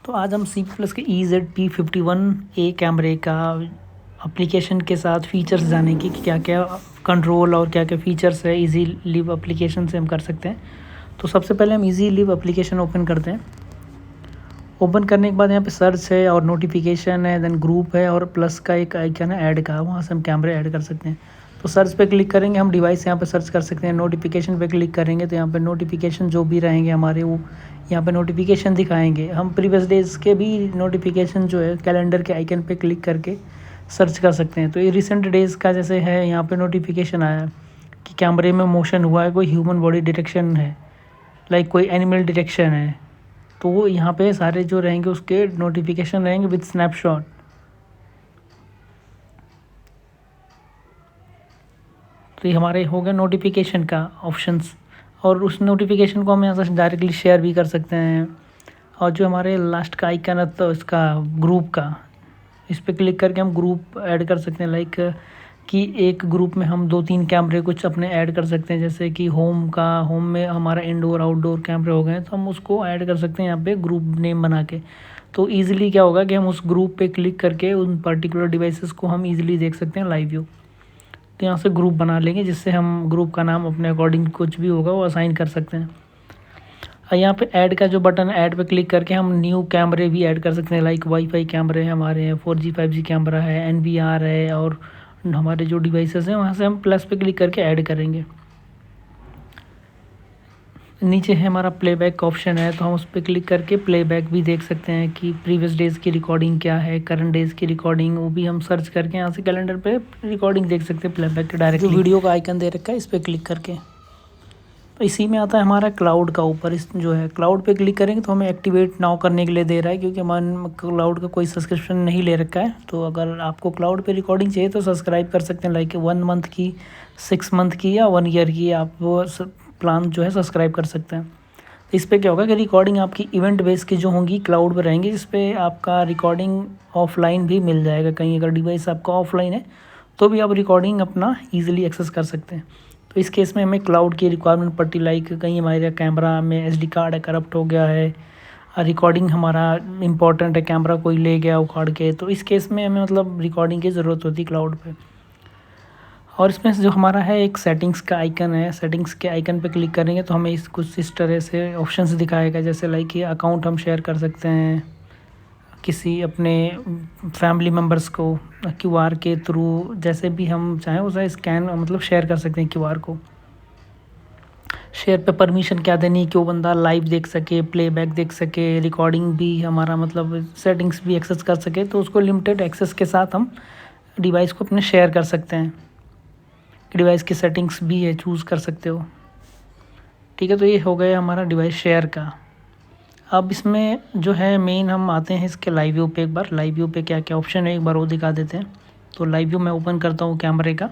तो आज हम C++ के EZP51A कैमरे का एप्लीकेशन के साथ फ़ीचर्स जानेंगे कि क्या क्या कंट्रोल और क्या क्या फ़ीचर्स है इजी लिव एप्लीकेशन से हम कर सकते हैं। तो सबसे पहले हम इजी लिव एप्लीकेशन ओपन करते हैं। ओपन करने के बाद यहाँ पे सर्च है और नोटिफिकेशन है, देन ग्रुप है और प्लस का एक आइकन है ऐड का, वहाँ से हम कैमरे ऐड कर सकते हैं। तो सर्च पे क्लिक करेंगे, हम डिवाइस यहाँ पे सर्च कर सकते हैं। नोटिफिकेशन पे क्लिक करेंगे तो यहाँ पे नोटिफिकेशन जो भी रहेंगे हमारे वो यहाँ पे नोटिफिकेशन दिखाएंगे। हम प्रीवियस डेज़ के भी नोटिफिकेशन जो है कैलेंडर के आइकन पे क्लिक करके सर्च कर सकते हैं। तो ये रिसेंट डेज़ का जैसे है, यहाँ पे नोटिफिकेशन आया कि कैमरे में मोशन हुआ है, कोई ह्यूमन बॉडी डिटेक्शन है, लाइक कोई एनिमल डिटेक्शन है, तो वो यहाँ पे सारे जो रहेंगे उसके नोटिफिकेशन रहेंगे विद स्नैपशॉट। तो ये हमारे हो गए नोटिफिकेशन का ऑप्शंस, और उस नोटिफिकेशन को हम यहाँ से डायरेक्टली शेयर भी कर सकते हैं। और जो हमारे लास्ट का आइकन है तो इसका ग्रुप का, इस पर क्लिक करके हम ग्रुप ऐड कर सकते हैं। लाइक कि एक ग्रुप में हम 2-3 कैमरे कुछ अपने ऐड कर सकते हैं, जैसे कि होम में हमारा इंडोर आउटडोर कैमरे हो गए तो हम उसको ऐड कर सकते हैं यहाँ पे ग्रुप नेम बना के। तो ईज़िली क्या होगा कि हम उस ग्रुप पे क्लिक करके उन पर्टिकुलर डिवाइसेस को हम ईज़िली देख सकते हैं लाइव व्यू। तो यहाँ से ग्रुप बना लेंगे, जिससे हम ग्रुप का नाम अपने अकॉर्डिंग कुछ भी होगा वो असाइन कर सकते हैं। और यहाँ पे ऐड का जो बटन है, ऐड पे क्लिक करके हम न्यू कैमरे भी ऐड कर सकते हैं। लाइक वाईफाई कैमरे हैं हमारे हैं, 4G 5G कैमरा है, NVR है, और हमारे जो डिवाइसेस हैं वहाँ से हम प्लस पे क्लिक करके ऐड करेंगे। नीचे है हमारा प्लेबैक का ऑप्शन है, तो हम उस पर क्लिक करके प्लेबैक भी देख सकते हैं कि प्रीवियस डेज़ की रिकॉर्डिंग क्या है, करंट डेज़ की रिकॉर्डिंग, वो भी हम सर्च करके यहाँ से कैलेंडर पे रिकॉर्डिंग देख सकते हैं प्लेबैक के डायरेक्ट। जो वीडियो का आइकन दे रखा है इस पर क्लिक करके, तो इसी में आता है हमारा क्लाउड का ऊपर। इस जो है क्लाउड पे क्लिक करेंगे तो हमें एक्टिवेट नाउ करने के लिए दे रहा है, क्योंकि हमारे क्लाउड का कोई सब्सक्रिप्शन नहीं ले रखा है। तो अगर आपको क्लाउड पे रिकॉर्डिंग चाहिए तो सब्सक्राइब कर सकते हैं, लाइक 1 मंथ की, 6 मंथ की या 1 ईयर की, आप वो प्लान जो है सब्सक्राइब कर सकते हैं। इस पर क्या होगा कि रिकॉर्डिंग आपकी इवेंट बेस की जो होंगी क्लाउड पर रहेंगी, जिस पे आपका रिकॉर्डिंग ऑफलाइन भी मिल जाएगा। कहीं अगर डिवाइस आपका ऑफलाइन है तो भी आप रिकॉर्डिंग अपना ईजिली एक्सेस कर सकते हैं। तो इस केस में हमें क्लाउड की रिक्वायरमेंट पड़ती, लाइक कहीं हमारे कैमरा में SD कार्ड है, करप्ट हो गया है, रिकॉर्डिंग हमारा इंपॉर्टेंट है, कैमरा कोई ले गया उखाड़ के, तो इस केस में हमें मतलब रिकॉर्डिंग की ज़रूरत होती है क्लाउड पे। और इसमें जो हमारा है एक सेटिंग्स का आइकन है, सेटिंग्स के आइकन पे क्लिक करेंगे तो हमें कुछ इस तरह से ऑप्शंस दिखाएगा, जैसे लाइक ये अकाउंट हम शेयर कर सकते हैं किसी अपने फैमिली मेम्बर्स को QR के थ्रू, जैसे भी हम चाहें उसे स्कैन मतलब शेयर कर सकते हैं QR को। शेयर पे परमिशन क्या देनी कि वो बंदा लाइव देख सके, प्लेबैक देख सके, रिकॉर्डिंग भी हमारा मतलब सेटिंग्स भी एक्सेस कर सके, तो उसको लिमिटेड एक्सेस के साथ हम डिवाइस को अपने शेयर कर सकते हैं। डिवाइस की सेटिंग्स भी है, चूज़ कर सकते हो। ठीक है, तो ये हो गया हमारा डिवाइस शेयर का। अब इसमें जो है मेन हम आते हैं इसके लाइव व्यू पे। एक बार लाइव व्यू पे क्या क्या ऑप्शन है एक बार वो दिखा देते हैं। तो लाइव व्यू मैं ओपन करता हूँ कैमरे का,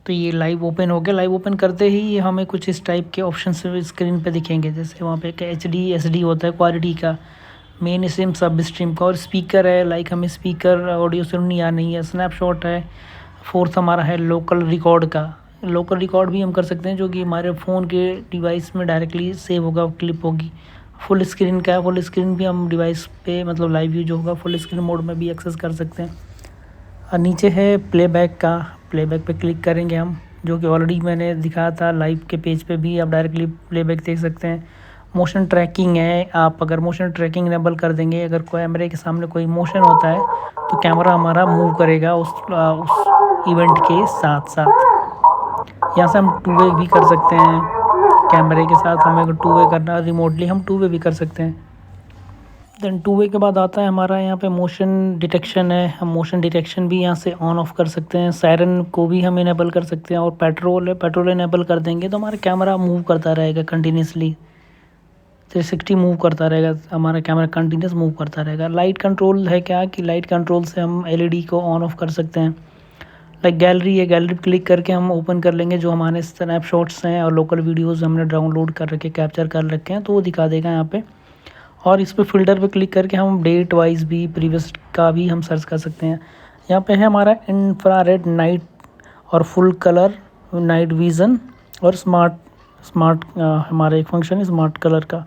तो ये लाइव ओपन हो गया। लाइव ओपन करते ही हमें कुछ इस टाइप के ऑप्शन स्क्रीन पे दिखेंगे, जैसे वहाँ पे HD SD होता है क्वालिटी का, मेन स्ट्रीम सब स्ट्रीम का, और स्पीकर है, लाइक हमें स्पीकर ऑडियो सुननी या नहीं है, स्नैपशॉट है। फोर्थ हमारा है लोकल रिकॉर्ड का, लोकल रिकॉर्ड भी हम कर सकते हैं जो कि हमारे फ़ोन के डिवाइस में डायरेक्टली सेव होगा, क्लिप होगी। फुल स्क्रीन का है, फुल स्क्रीन भी हम डिवाइस पे मतलब लाइव व्यू जो होगा फुल स्क्रीन मोड में भी एक्सेस कर सकते हैं। और नीचे है प्लेबैक का, प्लेबैक पे क्लिक करेंगे हम, जो कि ऑलरेडी मैंने दिखाया था लाइव के पेज पे भी आप डायरेक्टली प्लेबैक देख सकते हैं। मोशन ट्रैकिंग है, आप अगर मोशन ट्रैकिंग इनेबल कर देंगे, अगर कैमरे के सामने कोई मोशन होता है तो कैमरा हमारा मूव करेगा उस इवेंट के साथ साथ। यहाँ से हम 2 वे भी कर सकते हैं कैमरे के साथ, हमें अगर 2 वे करना है रिमोटली हम 2 वे भी कर सकते हैं। देन 2 वे के बाद आता है हमारा यहाँ पे मोशन डिटेक्शन है, हम मोशन डिटेक्शन भी यहाँ से ऑन ऑफ कर सकते हैं। सायरन को भी हम इनेबल कर सकते हैं, और पेट्रोल है, पेट्रोल इनेबल कर देंगे तो हमारा कैमरा मूव करता रहेगा कंटिन्यूसली, 360 मूव करता रहेगा, हमारा कैमरा कंटिन्यूस मूव करता रहेगा। लाइट कंट्रोल है क्या कि लाइट कंट्रोल से हम LED को ऑन ऑफ कर सकते हैं। लाइक गैलरी है, गैलरी पे क्लिक करके हम ओपन कर लेंगे जो हमारे स्नैपशॉट्स हैं और लोकल वीडियोज़ हमने डाउनलोड कर रखे, कैप्चर कर रखे हैं, तो वो दिखा देगा यहाँ पे। और इस पे फ़िल्टर पे क्लिक करके हम डेट वाइज भी प्रीवियस का भी हम सर्च कर सकते हैं। यहाँ पे है हमारा इंफ्रारेड नाइट और फुल कलर नाइट विज़न और स्मार्ट स्मार्ट हमारा एक फंक्शन है स्मार्ट कलर का।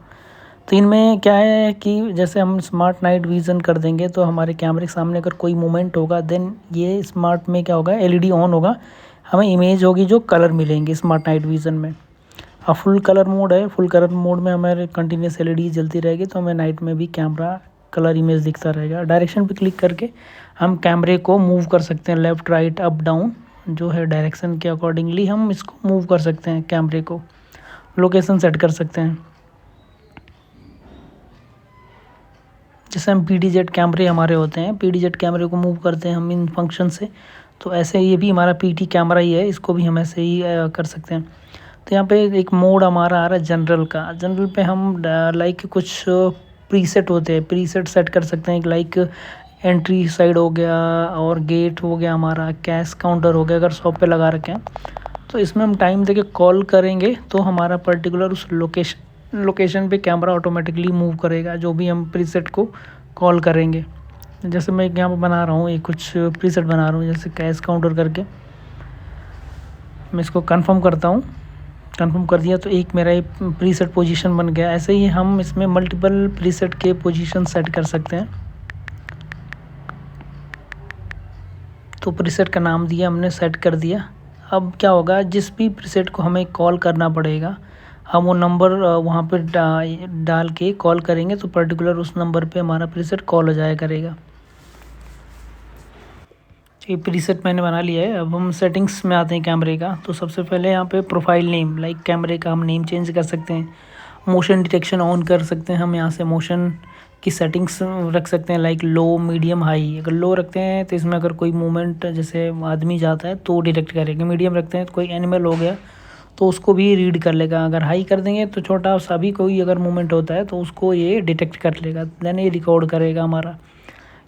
तो इनमें क्या है कि जैसे हम स्मार्ट नाइट विज़न कर देंगे तो हमारे कैमरे के सामने अगर कोई मूवमेंट होगा देन ये स्मार्ट में क्या होगा, एलईडी ऑन होगा, हमें इमेज होगी जो कलर मिलेंगी स्मार्ट नाइट विज़न में। अब फुल कलर मोड है, फुल कलर मोड में हमारे कंटिन्यूस एलईडी जलती रहेगी तो हमें नाइट में भी कैमरा कलर इमेज दिखता रहेगा। डायरेक्शन पे क्लिक करके हम कैमरे को मूव कर सकते हैं, लेफ़्ट राइट अप डाउन जो है डायरेक्शन के अकॉर्डिंगली हम इसको मूव कर सकते हैं। कैमरे को लोकेशन सेट कर सकते हैं। जैसे हम PDZ कैमरे हमारे होते हैं, PDZ कैमरे को मूव करते हैं हम इन फंक्शन से, तो ऐसे ये भी हमारा PT कैमरा ही है, इसको भी हम ऐसे ही कर सकते हैं। तो यहाँ पे एक मोड हमारा आ रहा है जनरल का। जनरल पे हम लाइक कुछ प्रीसेट होते हैं, प्रीसेट सेट कर सकते हैं, लाइक एंट्री साइड हो गया और गेट हो गया, हमारा कैश काउंटर हो गया अगर शॉप पे लगा रखे हैं। तो इसमें हम टाइम देके कॉल करेंगे तो हमारा पर्टिकुलर उस लोकेशन पे कैमरा ऑटोमेटिकली मूव करेगा जो भी हम प्रीसेट को कॉल करेंगे। जैसे मैं यहाँ पर बना रहा हूँ, ये कुछ प्रीसेट बना रहा हूँ जैसे कैश काउंटर करके। मैं इसको कंफर्म करता हूँ, कंफर्म कर दिया तो एक मेरा एक प्रीसेट पोजीशन बन गया। ऐसे ही हम इसमें मल्टीपल प्रीसेट के पोजीशन सेट कर सकते हैं। तो प्रीसेट का नाम दिया हमने, सेट कर दिया। अब क्या होगा, जिस भी प्रीसेट को हमें कॉल करना पड़ेगा हम वो नंबर वहाँ पे डाल के कॉल करेंगे तो पर्टिकुलर उस नंबर पे हमारा प्रीसेट कॉल हो जाया करेगा। ये प्रीसेट मैंने बना लिया है। अब हम सेटिंग्स में आते हैं कैमरे का। तो सबसे पहले यहाँ पे प्रोफाइल नेम, लाइक कैमरे का हम नेम चेंज कर सकते हैं। मोशन डिटेक्शन ऑन कर सकते हैं हम, यहाँ से मोशन की सेटिंग्स रख सकते हैं, लाइक लो मीडियम हाई। अगर लो रखते हैं तो इसमें अगर कोई मूवमेंट जैसे आदमी जाता है तो डिटेक्ट करेगा। मीडियम रखते हैं तो कोई एनिमल हो गया तो उसको भी रीड कर लेगा। अगर हाई कर देंगे तो छोटा सा भी कोई अगर मूवमेंट होता है तो उसको ये डिटेक्ट कर लेगा, देन ये रिकॉर्ड करेगा हमारा।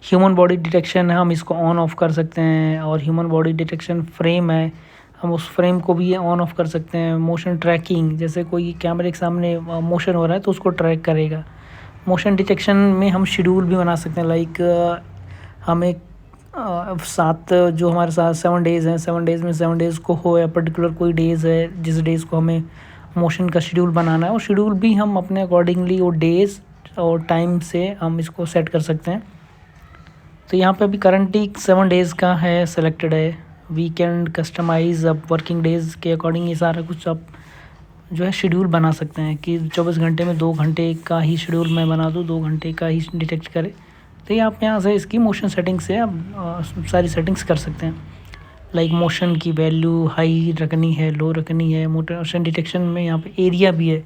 ह्यूमन बॉडी डिटेक्शन है, हम इसको ऑन ऑफ कर सकते हैं। और ह्यूमन बॉडी डिटेक्शन फ्रेम है, हम उस फ्रेम को भी ऑन ऑफ कर सकते हैं। मोशन ट्रैकिंग, जैसे कोई कैमरे के सामने मोशन हो रहा है तो उसको ट्रैक करेगा। मोशन डिटेक्शन में हम शेड्यूल भी बना सकते हैं, लाइक हम एक 7 जो हमारे साथ 7 डेज़ हैं, 7 डेज़ में 7 डेज़ को हो या पर्टिकुलर कोई डेज़ है जिस डेज़ को हमें मोशन का शेड्यूल बनाना है, और शेड्यूल भी हम अपने अकॉर्डिंगली वो डेज़ और टाइम से हम इसको सेट कर सकते हैं। तो यहाँ पे अभी करंटली 7 डेज़ का है, सेलेक्टेड है। वीकेंड कस्टमाइज़, अब वर्किंग डेज़ के अकॉर्डिंग ये सारा कुछ आप जो है शेड्यूल बना सकते हैं कि 24 घंटे में 2 घंटे का ही शेड्यूल मैं बना दूँ, 2 घंटे का ही डिटेक्ट करे। तो ये आप यहाँ से इसकी मोशन सेटिंग से आप सारी सेटिंग्स कर सकते हैं, लाइक मोशन की वैल्यू हाई रखनी है, लो रखनी है। मोशन डिटेक्शन में यहाँ पे एरिया भी है,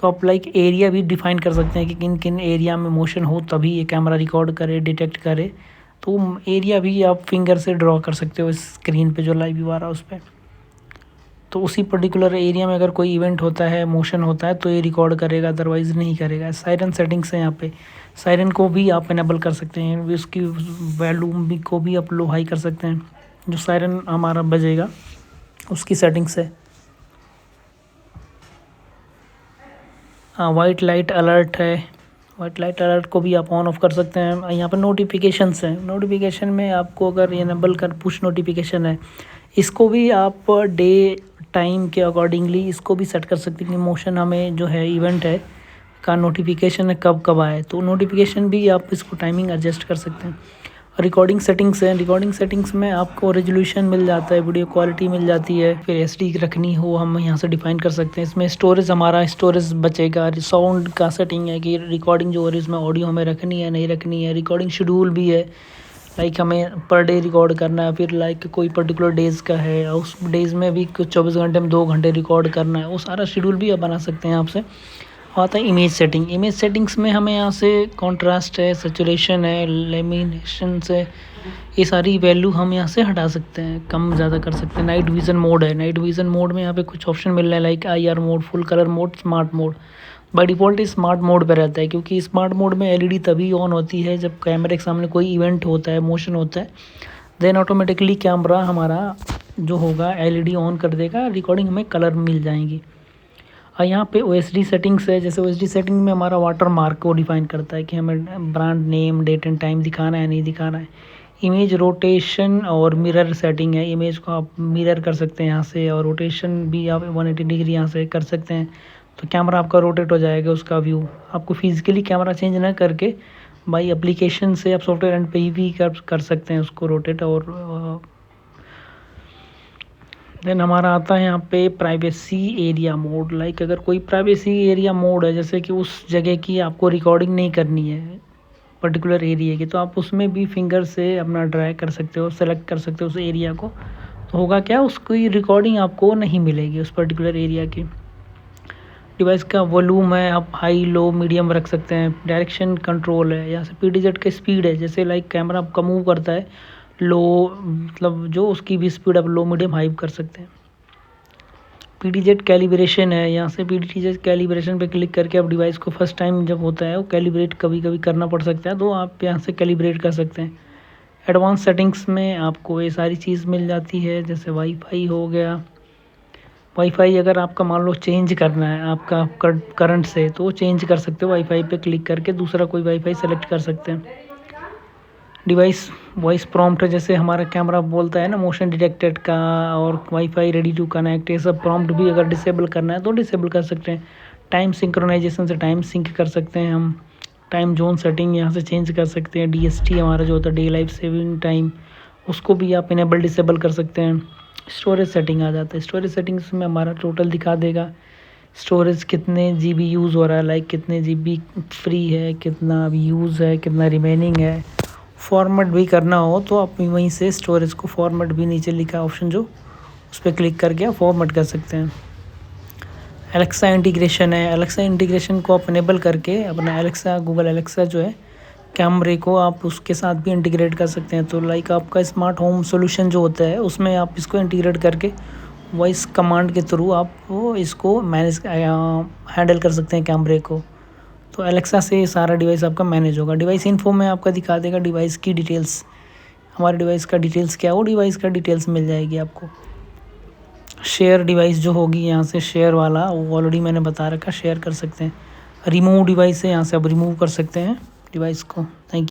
तो आप लाइक एरिया भी डिफ़ाइन कर सकते हैं कि किन किन एरिया में मोशन हो तभी ये कैमरा रिकॉर्ड करे, डिटेक्ट करे। तो एरिया भी आप फिंगर से ड्रॉ कर सकते हो इस स्क्रीन पे जो लाइव व्यू आ रहा है उस पर। तो उसी पर्टिकुलर एरिया में अगर कोई इवेंट होता है, मोशन होता है तो ये रिकॉर्ड करेगा, अदरवाइज़ नहीं करेगा। सायरन सेटिंग्स है यहाँ पे, सायरन को भी आप इनेबल कर सकते हैं, उसकी वैल्यू भी को भी आप लो हाई कर सकते हैं। जो सायरन हमारा बजेगा उसकी सेटिंग्स है। वाइट लाइट अलर्ट है, वाइट लाइट अलर्ट को भी आप ऑन ऑफ कर सकते हैं। यहाँ पर नोटिफिकेशंस हैं, नोटिफिकेशन में आपको अगर इनेबल कर पुश नोटिफिकेशन है, इसको भी आप डे टाइम के अकॉर्डिंगली इसको भी सेट कर सकते हैं कि मोशन हमें जो है इवेंट है का नोटिफिकेशन है कब कब आए, तो नोटिफिकेशन भी आप इसको टाइमिंग एडजस्ट कर सकते हैं। रिकॉर्डिंग सेटिंग्स है, रिकॉर्डिंग सेटिंग्स में आपको रेजोल्यूशन मिल जाता है, वीडियो क्वालिटी मिल जाती है। फिर एसडी रखनी हो हम यहाँ से डिफाइन कर सकते हैं। इसमें स्टोरेज, हमारा स्टोरेज बचेगा। साउंड का सेटिंग है कि रिकॉर्डिंग जो हो रही है उसमें ऑडियो हमें रखनी है नहीं रखनी है। रिकॉर्डिंग शेड्यूल भी है, लाइक हमें पर डे रिकॉर्ड करना है, फिर लाइक कोई पर्टिकुलर डेज़ का है उस डेज़ में भी कुछ 24 घंटे में 2 घंटे रिकॉर्ड करना है, वो सारा शेड्यूल भी आप बना सकते हैं आपसे। आता है इमेज सेटिंग। इमेज सेटिंग्स में हमें यहाँ से कॉन्ट्रास्ट है, सैचुरेशन है, लेमिनेशन से ये सारी वैल्यू हम यहाँ से हटा सकते हैं, कम ज़्यादा कर सकते हैं। नाइट विज़न मोड है, नाइट विज़न मोड में यहाँ पे कुछ ऑप्शन मिल रहे हैं, like IR mode, full colour mode, smart mode. By default smart mode पे रहता है, क्योंकि स्मार्ट मोड में एलईडी तभी ऑन होती है जब कैमरे के सामने कोई इवेंट होता है, मोशन होता है, देन ऑटोमेटिकली कैमरा हमारा जो होगा एलईडी ऑन कर देगा, रिकॉर्डिंग हमें कलर मिल जाएंगी। और यहाँ पे OSD सेटिंग्स है, जैसे OSD सेटिंग में हमारा वाटर मार्क को डिफाइन करता है कि हमें brand name, date and time दिखाना है नहीं दिखाना है। इमेज रोटेशन और मिरर सेटिंग है, इमेज को आप मिरर कर सकते हैं यहाँ से, और रोटेशन भी आप 180 डिग्री यहाँ से कर सकते हैं। तो कैमरा आपका रोटेट हो जाएगा, उसका व्यू आपको फिजिकली कैमरा चेंज ना करके बाई एप्लीकेशन से आप सॉफ्टवेयर एंड पे ही भी कर सकते हैं उसको रोटेट। और देन हमारा आता है यहाँ पे प्राइवेसी एरिया मोड। लाइक अगर कोई प्राइवेसी एरिया मोड है, जैसे कि उस जगह की आपको रिकॉर्डिंग नहीं करनी है पर्टिकुलर एरिया की, तो आप उसमें भी फिंगर से अपना ड्रैग कर सकते हो, सेलेक्ट कर सकते हो उस एरिया को। तो होगा क्या, उसकी रिकॉर्डिंग आपको नहीं मिलेगी उस पर्टिकुलर एरिया की। डिवाइस का वॉल्यूम है, आप हाई लो मीडियम रख सकते हैं। डायरेक्शन कंट्रोल है, यहाँ से PDZ का स्पीड है, जैसे लाइक कैमरा आपका मूव करता है लो, मतलब जो उसकी भी स्पीड आप लो मीडियम हाई कर सकते हैं। PDZ कैलिब्रेशन है, यहाँ से PDZ कैलिब्रेशन पे क्लिक करके आप डिवाइस को फर्स्ट टाइम जब होता है वो कैलिब्रेट कभी कभी करना पड़ सकता है, तो आप यहाँ से कैलिब्रेट कर सकते हैं। एडवांस सेटिंग्स में आपको ये सारी चीज़ मिल जाती है, जैसे वाईफाई हो गया। वाईफाई अगर आपका मान लो चेंज करना है आपका करंट से, तो वो चेंज कर सकते हो, वाईफाई पे क्लिक करके दूसरा कोई वाईफाई सेलेक्ट कर सकते हैं। डिवाइस वॉइस प्रॉम्प्ट, जैसे हमारा कैमरा बोलता है ना मोशन डिटेक्टेड का, और वाईफाई रेडी टू कनेक्ट, ये सब प्रॉम्प्ट भी अगर डिसेबल करना है तो डिसेबल कर सकते हैं। टाइम सिंक्रोनाइजेशन से टाइम सिंक कर सकते हैं हम। टाइम जोन सेटिंग यहाँ से चेंज कर सकते हैं। DST हमारा जो होता है डे लाइफ सेविंग टाइम, उसको भी आप इनेबल डिसेबल कर सकते हैं। स्टोरेज सेटिंग आ जाता है, स्टोरेज सेटिंग्स में हमारा टोटल दिखा देगा स्टोरेज कितने GB यूज़ हो रहा है, लाइक कितने GB फ्री है, कितना अभी यूज़ है, कितना रिमेनिंग है। फॉर्मेट भी करना हो तो आप वहीं से स्टोरेज को फॉर्मेट भी नीचे लिखा है ऑप्शन जो, उस पर क्लिक करके आप फॉर्मेट कर सकते हैं। एलेक्सा इंटीग्रेशन है, एलेक्सा इंटीग्रेशन को आप इनेबल करके अपना एलेक्सा, गूगल एलेक्सा जो है कैमरे को आप उसके साथ भी इंटीग्रेट कर सकते हैं। तो लाइक आपका स्मार्ट होम सॉल्यूशन जो होता है उसमें आप इसको इंटीग्रेट करके वॉइस कमांड के थ्रू आप वो इसको मैनेज हैंडल कर सकते हैं कैमरे को। तो एलेक्सा से सारा डिवाइस आपका मैनेज होगा। डिवाइस इन्फो में आपका दिखा देगा डिवाइस की डिटेल्स, हमारे डिवाइस का डिटेल्स क्या है, वो डिवाइस का डिटेल्स मिल जाएगी आपको। शेयर डिवाइस जो होगी यहाँ से शेयर वाला, वो ऑलरेडी मैंने बता रखा, शेयर कर सकते हैं। रिमूव डिवाइस है, यहाँ से आप रिमूव कर सकते हैं डिवाइस को। Thank you.